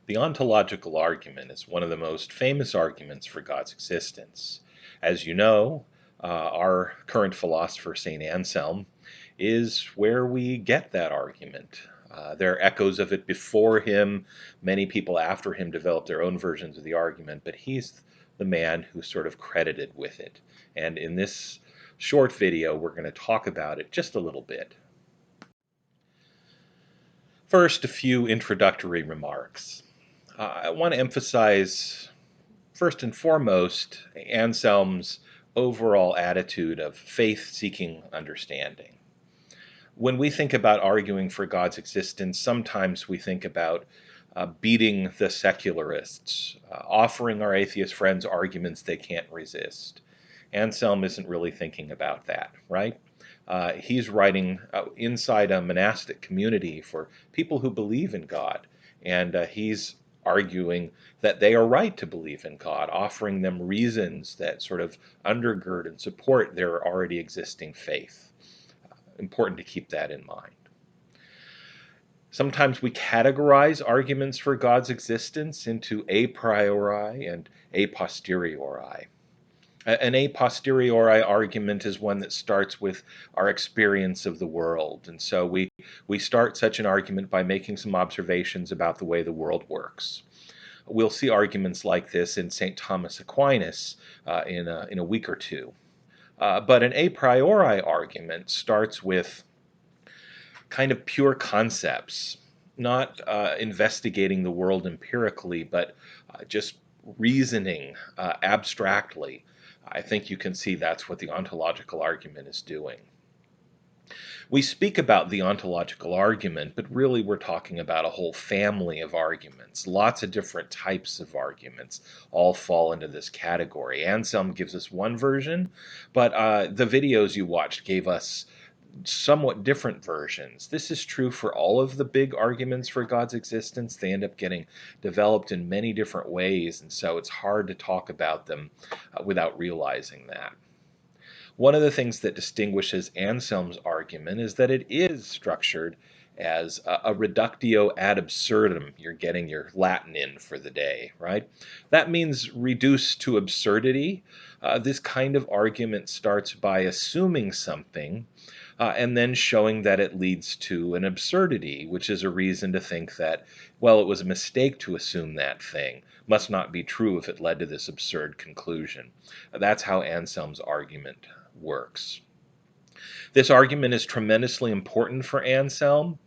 The ontological argument is one of the most famous arguments for God's existence. As you know, our current philosopher, St. Anselm, is where we get that argument. There are echoes of it before him. Many people after him developed their own versions of the argument, but he's the man who's sort of credited with it. And in this short video, we're going to talk about it just a little bit. First, a few introductory remarks. I want to emphasize, first and foremost, Anselm's overall attitude of faith-seeking understanding. When we think about arguing for God's existence, sometimes we think about beating the secularists, offering our atheist friends arguments they can't resist. Anselm isn't really thinking about that, right? He's writing inside a monastic community for people who believe in God, and he's arguing that they are right to believe in God, offering them reasons that sort of undergird and support their already existing faith. Important to keep that in mind. Sometimes we categorize arguments for God's existence into a priori and a posteriori. An a posteriori argument is one that starts with our experience of the world. And so we start such an argument by making some observations about the way the world works. We'll see arguments like this in St. Thomas Aquinas in a week or two. But an a priori argument starts with kind of pure concepts, not investigating the world empirically, but just reasoning abstractly. I think you can see that's what the ontological argument is doing. We speak about the ontological argument, but really we're talking about a whole family of arguments. Lots of different types of arguments all fall into this category. Anselm gives us one version, but the videos you watched gave us somewhat different versions. This is true for all of the big arguments for God's existence. They end up getting developed in many different ways, and so it's hard to talk about them without realizing that. One of the things that distinguishes Anselm's argument is that it is structured as a reductio ad absurdum. You're getting your Latin in for the day, right? That means reduced to absurdity. This kind of argument starts by assuming something and then showing that it leads to an absurdity, which is a reason to think that, well, it was a mistake to assume that thing. Must not be true if it led to this absurd conclusion. That's how Anselm's argument works. This argument is tremendously important for Anselm.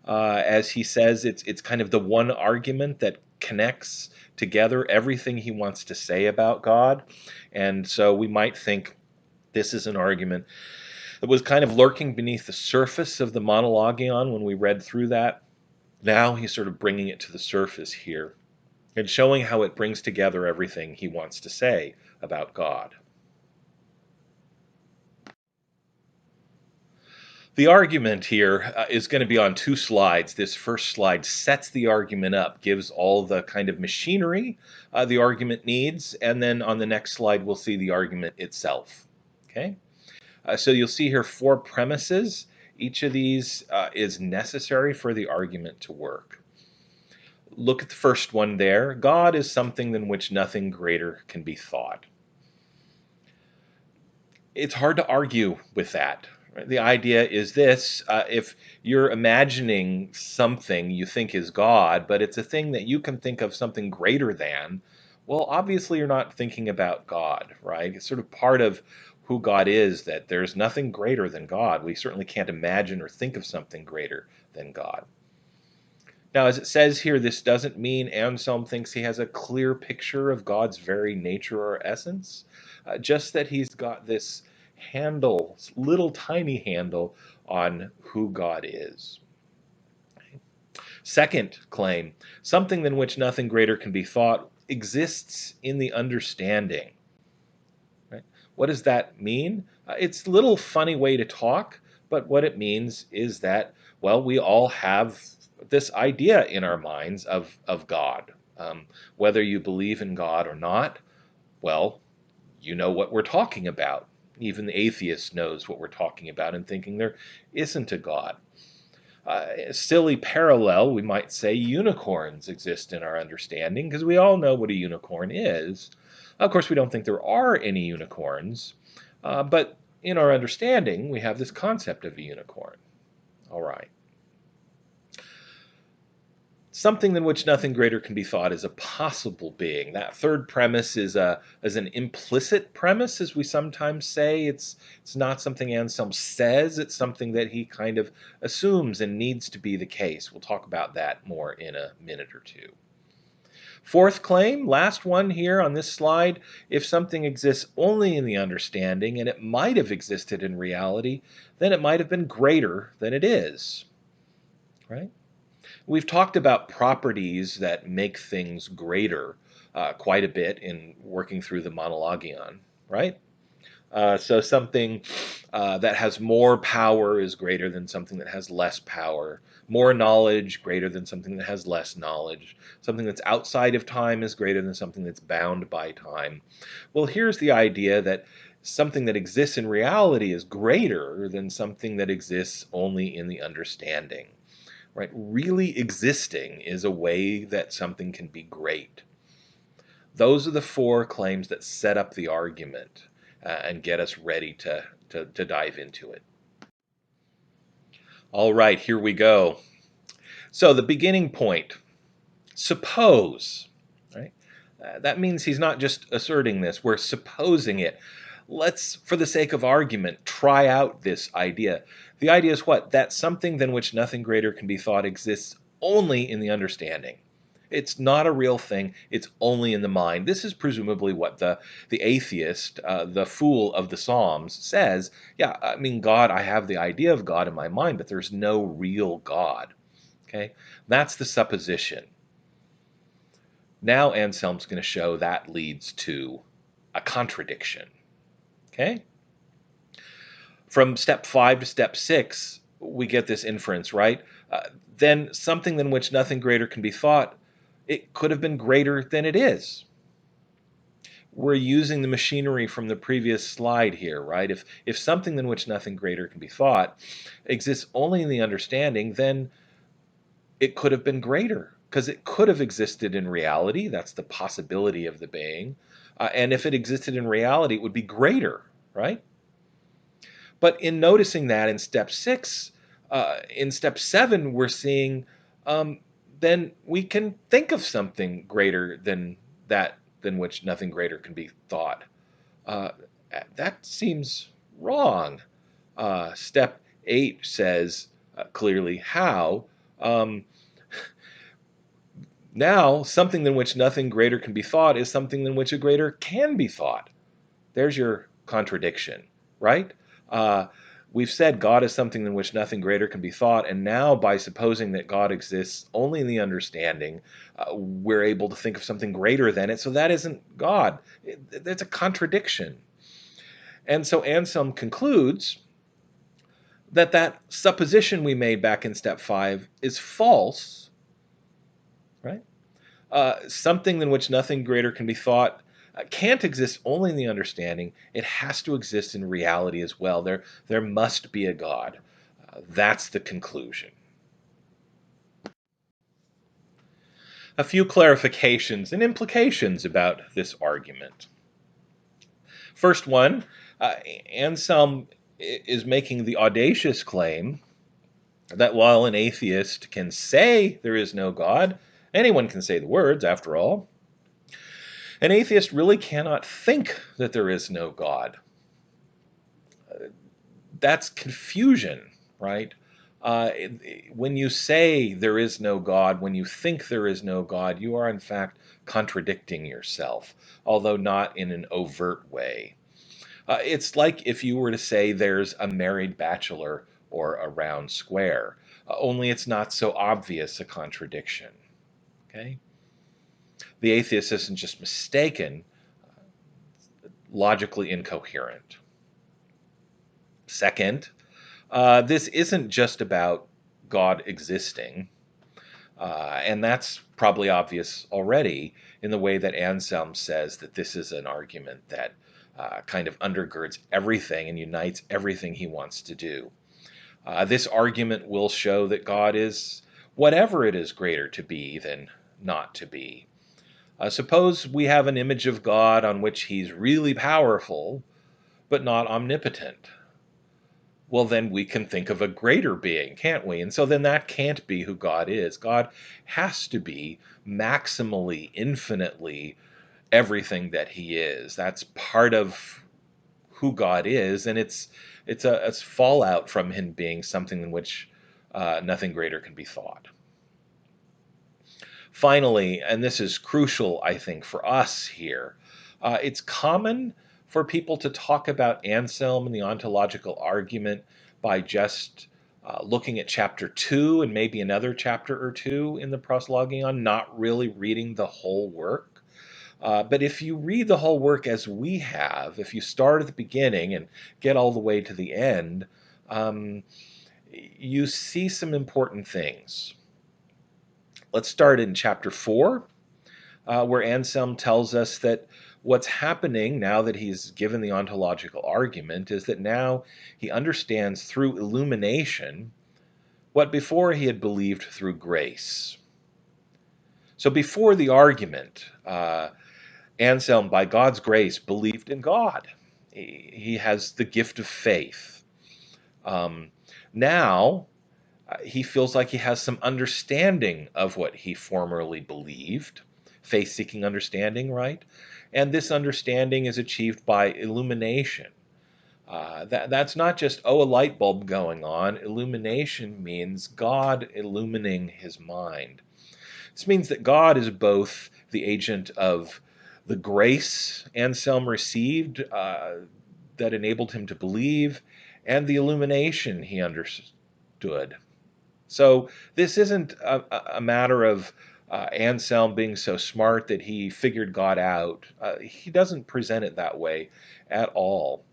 As he says, it's kind of the one argument that connects together everything he wants to say about God. And so we might think this is an argument that was kind of lurking beneath the surface of the Monologion when we read through that. Now he's sort of bringing it to the surface here and showing how it brings together everything he wants to say about God. The argument here is going to be on two slides. This first slide sets the argument up, gives all the kind of machinery the argument needs, and then on the next slide we'll see the argument itself. Okay? So you'll see here 4 premises. Each of these is necessary for the argument to work. Look at the first one there. God is something than which nothing greater can be thought. It's hard to argue with that. Right? The idea is this: if you're imagining something you think is God, but it's a thing that you can think of something greater than, well, obviously you're not thinking about God, right? It's sort of part of who God is, that there's nothing greater than God. We certainly can't imagine or think of something greater than God. Now, as it says here, this doesn't mean Anselm thinks he has a clear picture of God's very nature or essence, just that he's got this handle, little tiny handle on who God is. Second claim, something than which nothing greater can be thought exists in the understanding. Right? What does that mean? It's a little funny way to talk, but what it means is that, well, we all have this idea in our minds of God. Whether you believe in God or not, well, you know what we're talking about. Even the atheist knows what we're talking about in thinking there isn't a God. A silly parallel, we might say unicorns exist in our understanding because we all know what a unicorn is. Of course, we don't think there are any unicorns, but in our understanding, we have this concept of a unicorn. All right. Something than which nothing greater can be thought is a possible being. That third premise is an implicit premise, as we sometimes say. It's not something Anselm says, it's something that he kind of assumes and needs to be the case. We'll talk about that more in a minute or two. Fourth claim, last one here on this slide, if something exists only in the understanding and it might have existed in reality, then it might have been greater than it is. Right? We've talked about properties that make things greater quite a bit in working through the monologion, right? So something that has more power is greater than something that has less power. More knowledge greater than something that has less knowledge. Something that's outside of time is greater than something that's bound by time. Well, here's the idea that something that exists in reality is greater than something that exists only in the understanding. Right? Really existing is a way that something can be great. Those are the four claims that set up the argument and get us ready to dive into it. All right, here we go. So the beginning point, suppose, right? That means he's not just asserting this, we're supposing it. Let's, for the sake of argument, try out this idea. The idea is what? That something than which nothing greater can be thought exists only in the understanding. It's not a real thing. It's only in the mind. This is presumably what the atheist, the fool of the Psalms, says. Yeah, I mean, God, I have the idea of God in my mind, but there's no real God. Okay? That's the supposition. Now Anselm's going to show that leads to a contradiction. Okay? From step 5 to step 6, we get this inference, right? Then something than which nothing greater can be thought, it could have been greater than it is. We're using the machinery from the previous slide here, right? If something than which nothing greater can be thought exists only in the understanding, then it could have been greater because it could have existed in reality. That's the possibility of the being. And if it existed in reality, it would be greater, right? But in noticing that in step 6, in step 7, we're seeing then we can think of something greater than that, than which nothing greater can be thought. Uh, that seems wrong. Step 8 says clearly how. Um, Now, something than which nothing greater can be thought is something than which a greater can be thought. There's your contradiction, right? Uh, we've said God is something than which nothing greater can be thought, and now by supposing that God exists only in the understanding, we're able to think of something greater than it, so that isn't God. That's a contradiction. And so Anselm concludes that that supposition we made back in step 5 is false, right? Something than which nothing greater can be thought can't exist only in the understanding. It has to exist in reality as well. There must be a God. That's the conclusion. A few clarifications and implications about this argument. First one, Anselm is making the audacious claim that while an atheist can say there is no God, anyone can say the words, after all, an atheist really cannot think that there is no God. That's confusion, right? Uh, when you say there is no God, when you think there is no God, you are in fact contradicting yourself, although not in an overt way. It's like if you were to say there's a married bachelor or a round square, only it's not so obvious a contradiction. Okay? The atheist isn't just mistaken, logically incoherent. Second, this isn't just about God existing, and that's probably obvious already in the way that Anselm says that this is an argument that kind of undergirds everything and unites everything he wants to do. This argument will show that God is whatever it is greater to be than not to be. Suppose we have an image of God on which he's really powerful, but not omnipotent. Well, then we can think of a greater being, can't we? And so then that can't be who God is. God has to be maximally, infinitely everything that he is. That's part of who God is, and it's fallout from him being something in which nothing greater can be thought. Finally, and this is crucial, I think, for us here, it's common for people to talk about Anselm and the ontological argument by just looking at chapter 2 and maybe another chapter or two in the Proslogion, not really reading the whole work. But if you read the whole work as we have, if you start at the beginning and get all the way to the end, um, you see some important things. Let's start in chapter 4, where Anselm tells us that what's happening now that he's given the ontological argument is that now he understands through illumination what before he had believed through grace. So before the argument, Anselm, by God's grace, believed in God. He has the gift of faith. Now, he feels like he has some understanding of what he formerly believed, faith seeking understanding, right? And this understanding is achieved by illumination. That's not just, oh, a light bulb going on. Illumination means God illumining his mind. This means that God is both the agent of the grace Anselm received that enabled him to believe and the illumination he understood. So this isn't a matter of Anselm being so smart that he figured God out. He doesn't present it that way at all.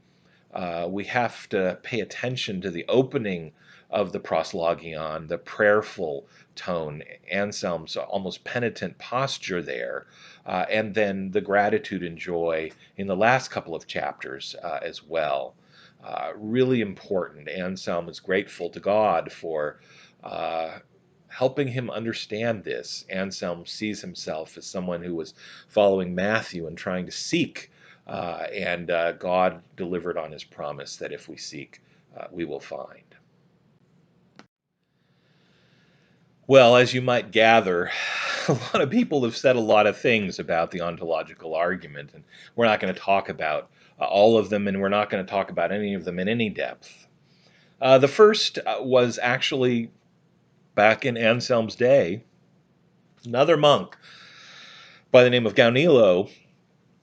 We have to pay attention to the opening of the proslogion, the prayerful tone, Anselm's almost penitent posture there, and then the gratitude and joy in the last couple of chapters as well. Really important. Anselm is grateful to God for helping him understand this. Anselm sees himself as someone who was following Matthew and trying to seek, and God delivered on his promise that if we seek, we will find. Well, as you might gather, a lot of people have said a lot of things about the ontological argument, and we're not going to talk about all of them, and we're not going to talk about any of them in any depth. The first was actually back in Anselm's day. Another monk by the name of Gaunilo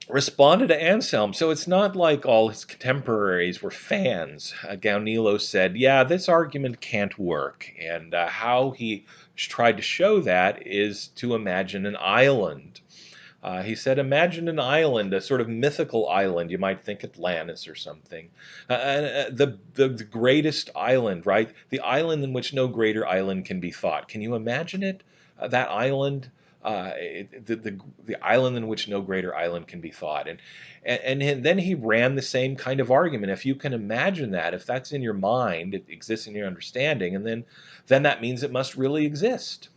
responded to Anselm. So it's not like all his contemporaries were fans. Gaunilo said, yeah, this argument can't work. And how he tried to show that is to imagine an island. He said, imagine an island, a sort of mythical island. You might think Atlantis or something. The greatest island, right? The island in which no greater island can be thought. Can you imagine it? That island, the island in which no greater island can be thought. And then he ran the same kind of argument. If you can imagine that, if that's in your mind, it exists in your understanding, and then that means it must really exist.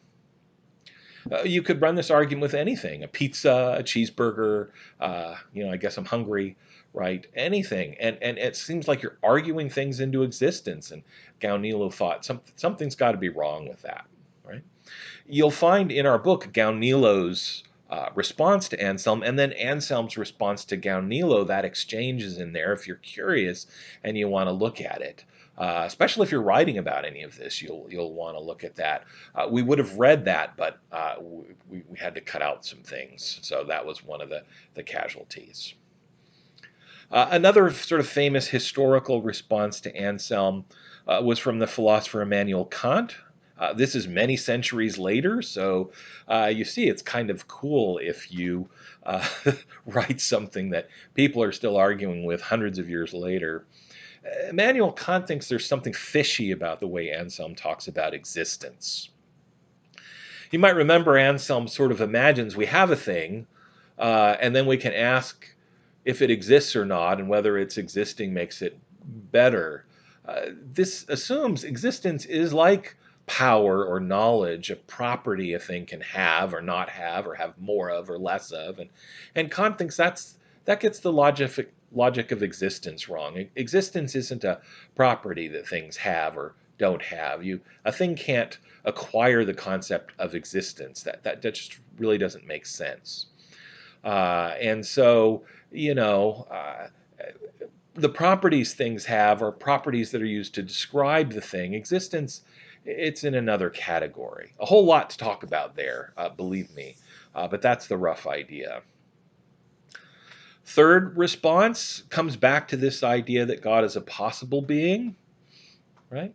You could run this argument with anything, a pizza, a cheeseburger, I guess I'm hungry, right? Anything. And it seems like you're arguing things into existence. And Gaunilo thought something's got to be wrong with that, right? You'll find in our book Gaunilo's response to Anselm, and then Anselm's response to Gaunilo. That exchange is in there if you're curious and you want to look at it. Especially if you're writing about any of this, you'll want to look at that. We would have read that, but we had to cut out some things, so that was one of the casualties. Another sort of famous historical response to Anselm was from the philosopher Immanuel Kant. This is many centuries later, so you see it's kind of cool if you write something that people are still arguing with hundreds of years later. Immanuel Kant thinks there's something fishy about the way Anselm talks about existence. You might remember Anselm sort of imagines we have a thing, and then we can ask if it exists or not, and whether its existing makes it better. This assumes existence is like power or knowledge, a property a thing can have or have more of or less of. And Kant thinks that gets the logic of existence wrong. Existence isn't a property that things have or don't have. A thing can't acquire the concept of existence. That just really doesn't make sense. And so, you know, the properties things have are properties that are used to describe the thing. Existence, it's in another category. A whole lot to talk about there, believe me, but that's the rough idea. Third response comes back to this idea that God is a possible being, right?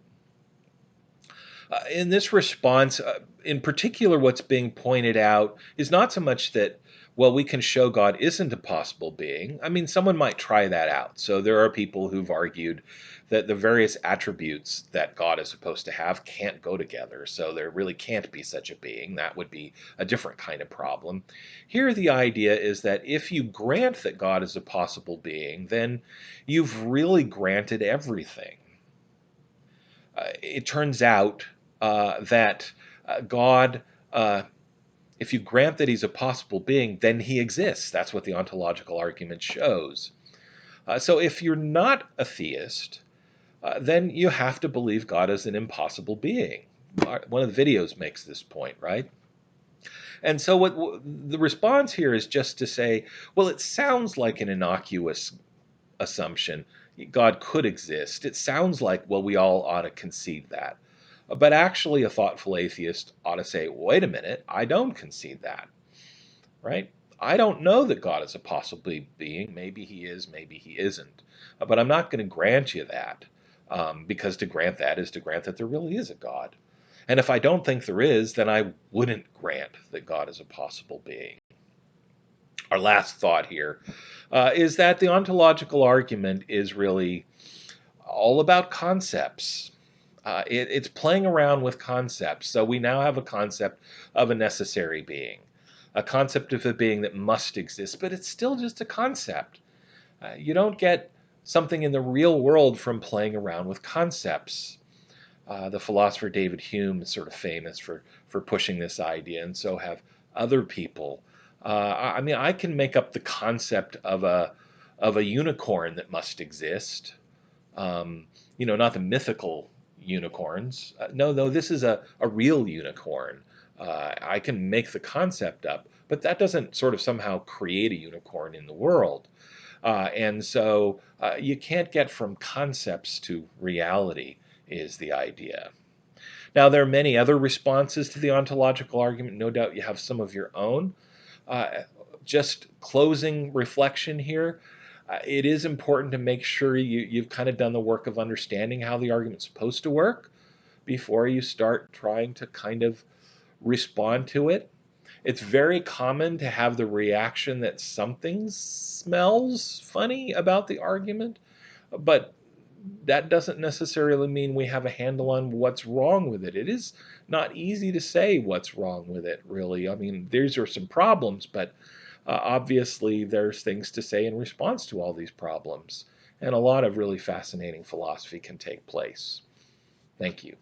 In this response, in particular, what's being pointed out is not so much that, well, we can show God isn't a possible being. I mean, someone might try that out. So there are people who've argued that the various attributes that God is supposed to have can't go together. So there really can't be such a being. That would be a different kind of problem. Here, the idea is that if you grant that God is a possible being, then you've really granted everything. It turns out that God, if you grant that he's a possible being, then he exists. That's what the ontological argument shows. So if you're not a theist, then you have to believe God is an impossible being. One of the videos makes this point, right? And so what the response here is just to say, well, it sounds like an innocuous assumption. God could exist. It sounds like, well, we all ought to concede that. But actually, a thoughtful atheist ought to say, wait a minute, I don't concede that, right? I don't know that God is a possible being. Maybe he is, maybe he isn't. But I'm not going to grant you that, because to grant that is to grant that there really is a God. And if I don't think there is, then I wouldn't grant that God is a possible being. Our last thought here is that the ontological argument is really all about concepts. It's playing around with concepts. So we now have a concept of a necessary being, a concept of a being that must exist, but it's still just a concept. You don't get something in the real world from playing around with concepts. The philosopher David Hume is sort of famous for pushing this idea, and so have other people. I mean, I can make up the concept of a unicorn that must exist. Um, not the mythical unicorns. No, this is a real unicorn. I can make the concept up, but that doesn't sort of somehow create a unicorn in the world. And so you can't get from concepts to reality, is the idea. Now, there are many other responses to the ontological argument. No doubt you have some of your own. Uh, just closing reflection here. It is important to make sure you've kind of done the work of understanding how the argument's supposed to work before you start trying to kind of respond to it. It's very common to have the reaction that something smells funny about the argument, but that doesn't necessarily mean we have a handle on what's wrong with it. It is not easy to say what's wrong with it, really. I mean, these are some problems, but obviously there's things to say in response to all these problems. And a lot of really fascinating philosophy can take place. Thank you.